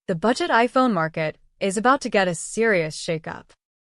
The budget iPhone market is about to get a serious shakeup.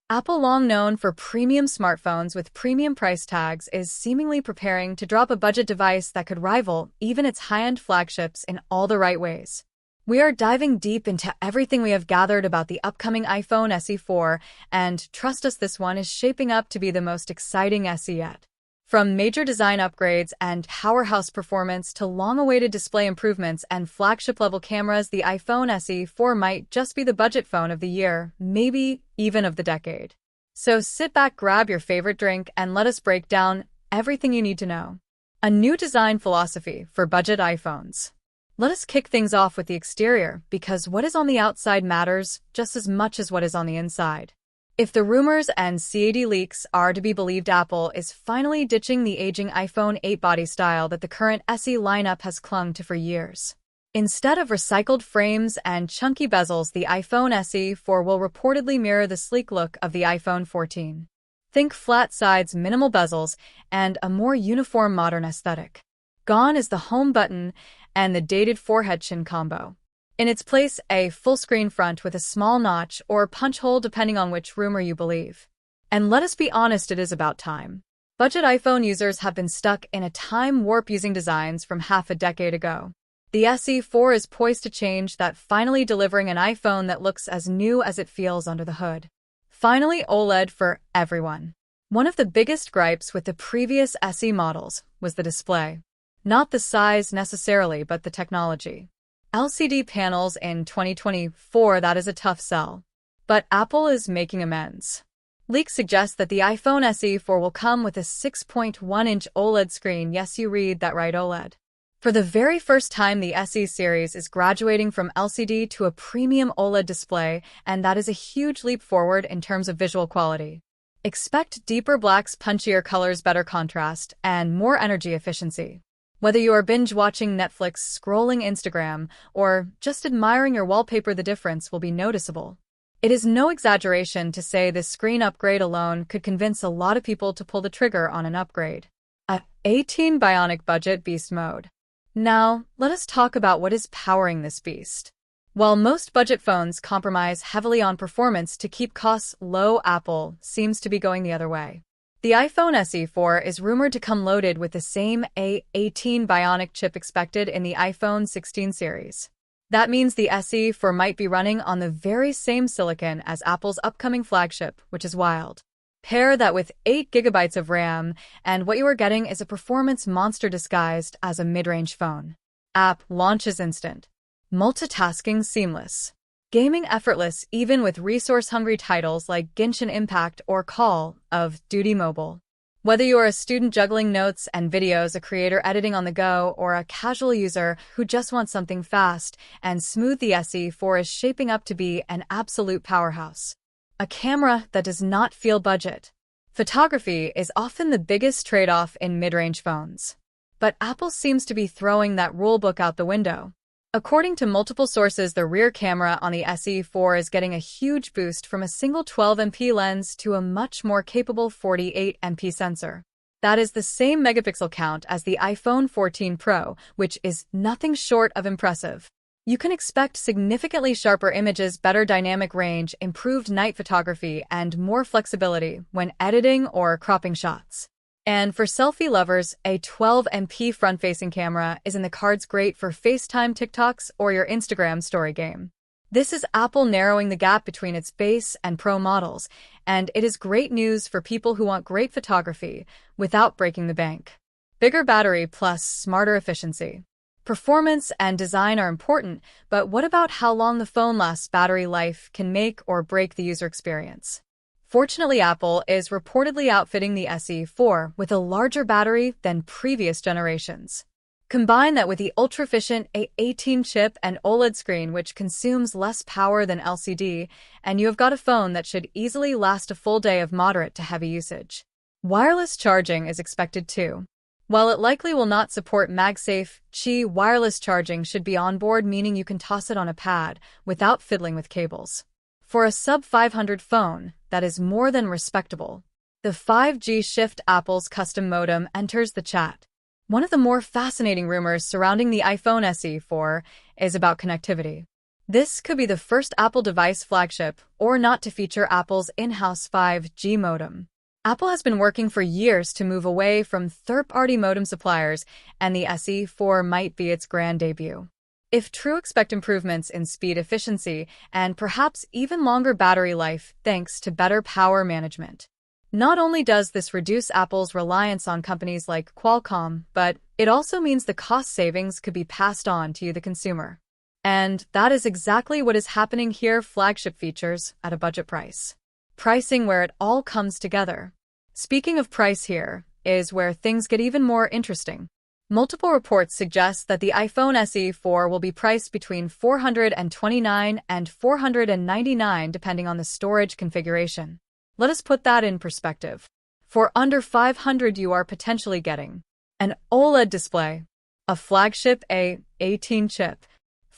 Apple, long known for premium smartphones with premium price tags, is seemingly preparing to drop a budget device that could rival even its high-end flagships in all the right ways. We are diving deep into everything we have gathered about the upcoming iPhone SE 4, and trust us, this one is shaping up to be the most exciting SE yet. From major design upgrades and powerhouse performance to long-awaited display improvements and flagship-level cameras, the iPhone SE 4 might just be the budget phone of the year, maybe even of the decade. So sit back, grab your favorite drink, and let us break down everything you need to know. A new design philosophy for budget iPhones. Let us kick things off with the exterior, because what is on the outside matters just as much as what is on the inside. If the rumors and CAD leaks are to be believed, Apple is finally ditching the aging iPhone 8 body style that the current SE lineup has clung to for years. Instead of recycled frames and chunky bezels, the iPhone SE 4 will reportedly mirror the sleek look of the iPhone 14. Think flat sides, minimal bezels, and a more uniform modern aesthetic. Gone is the home button and the dated forehead-chin combo. In its place, a full-screen front with a small notch or punch hole depending on which rumor you believe. And let us be honest, it is about time. Budget iPhone users have been stuck in a time warp using designs from half a decade ago. The SE 4 is poised to change that, finally delivering an iPhone that looks as new as it feels under the hood. Finally, OLED for everyone. One of the biggest gripes with the previous SE models was the display. Not the size necessarily, but the technology. LCD panels in 2024, that is a tough sell. But Apple is making amends. Leaks suggest that the iPhone SE 4 will come with a 6.1-inch OLED screen. Yes, you read that right, OLED. For the very first time, the SE series is graduating from LCD to a premium OLED display, and that is a huge leap forward in terms of visual quality. Expect deeper blacks, punchier colors, better contrast, and more energy efficiency. Whether you are binge-watching Netflix, scrolling Instagram, or just admiring your wallpaper, the difference will be noticeable. It is no exaggeration to say this screen upgrade alone could convince a lot of people to pull the trigger on an upgrade. A18 Bionic Budget Beast Mode. Now, let us talk about what is powering this beast. While most budget phones compromise heavily on performance to keep costs low, Apple seems to be going the other way. The iPhone SE 4 is rumored to come loaded with the same A18 Bionic chip expected in the iPhone 16 series. That means the SE 4 might be running on the very same silicon as Apple's upcoming flagship, which is wild. Pair that with 8 GB of RAM, and what you are getting is a performance monster disguised as a mid-range phone. App launches instant. Multitasking seamless. Gaming effortless even with resource-hungry titles like Genshin Impact or Call of Duty Mobile. Whether you are a student juggling notes and videos, a creator editing on the go, or a casual user who just wants something fast and smooth, the SE 4 is shaping up to be an absolute powerhouse. A camera that does not feel budget. Photography is often the biggest trade-off in mid-range phones. But Apple seems to be throwing that rulebook out the window. According to multiple sources, the rear camera on the SE 4 is getting a huge boost from a single 12MP lens to a much more capable 48MP sensor. That is the same megapixel count as the iPhone 14 Pro, which is nothing short of impressive. You can expect significantly sharper images, better dynamic range, improved night photography, and more flexibility when editing or cropping shots. And for selfie lovers, a 12MP front-facing camera is in the cards, great for FaceTime, TikToks, or your Instagram story game. This is Apple narrowing the gap between its base and Pro models, and it is great news for people who want great photography without breaking the bank. Bigger battery plus smarter efficiency. Performance and design are important, but what about how long the phone lasts? Battery life can make or break the user experience. Fortunately, Apple is reportedly outfitting the SE 4 with a larger battery than previous generations. Combine that with the ultra-efficient A18 chip and OLED screen, which consumes less power than LCD, and you have got a phone that should easily last a full day of moderate to heavy usage. Wireless charging is expected too. While it likely will not support MagSafe, Qi wireless charging should be on board, meaning you can toss it on a pad without fiddling with cables. For a sub-500 phone, that is more than respectable. The 5G shift, Apple's custom modem, enters the chat. One of the more fascinating rumors surrounding the iPhone SE 4 is about connectivity. This could be the first Apple device flagship or not to feature Apple's in-house 5G modem. Apple has been working for years to move away from third-party modem suppliers, and the SE4 might be its grand debut. If true, expect improvements in speed efficiency and perhaps even longer battery life thanks to better power management. Not only does this reduce Apple's reliance on companies like Qualcomm, but it also means the cost savings could be passed on to you, the consumer. And that is exactly what is happening here. Flagship features at a budget price. Pricing where it all comes together. Speaking of price, here is where things get even more interesting. Multiple reports suggest that the iPhone SE4 will be priced between $429 and $499 depending on the storage configuration. Let us put that in perspective. For under $500 you are potentially getting an OLED display, a flagship A18 chip,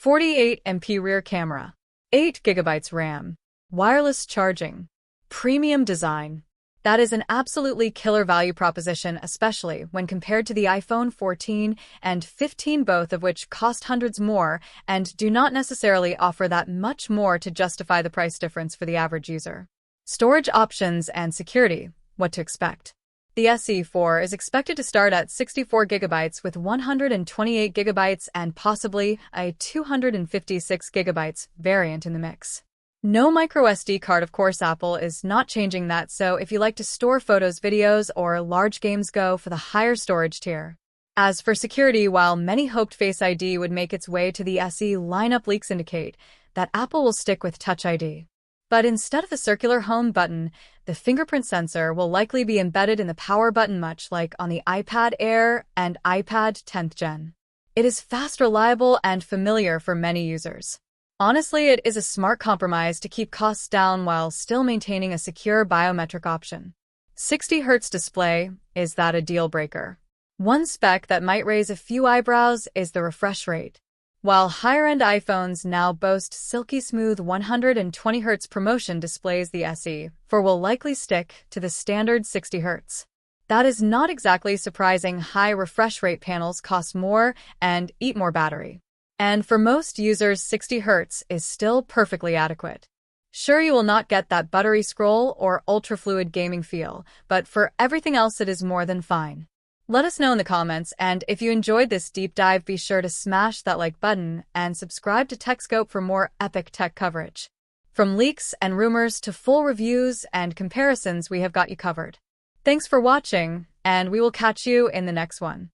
48MP rear camera, 8GB RAM, wireless charging, premium design. That is an absolutely killer value proposition, especially when compared to the iPhone 14 and 15, both of which cost hundreds more and do not necessarily offer that much more to justify the price difference for the average user. Storage options and security, what to expect. The SE4 is expected to start at 64GB with 128GB and possibly a 256GB variant in the mix. No microSD card, of course. Apple is not changing that, so if you like to store photos, videos, or large games, go for the higher storage tier. As for security, while many hoped Face ID would make its way to the SE lineup, leaks indicate that Apple will stick with Touch ID. But instead of the circular home button, the fingerprint sensor will likely be embedded in the power button, much like on the iPad Air and iPad 10th Gen. It is fast, reliable, and familiar for many users. Honestly, it is a smart compromise to keep costs down while still maintaining a secure biometric option. 60Hz display, is that a deal breaker? One spec that might raise a few eyebrows is the refresh rate. While higher-end iPhones now boast silky smooth 120Hz promotion displays, the SE4 will likely stick to the standard 60Hz. That is not exactly surprising. High refresh rate panels cost more and eat more battery. And for most users, 60Hz is still perfectly adequate. Sure, you will not get that buttery scroll or ultra-fluid gaming feel, but for everything else it is more than fine. Let us know in the comments, and if you enjoyed this deep dive, be sure to smash that like button and subscribe to TechScope for more epic tech coverage. From leaks and rumors to full reviews and comparisons, we have got you covered. Thanks for watching, and we will catch you in the next one.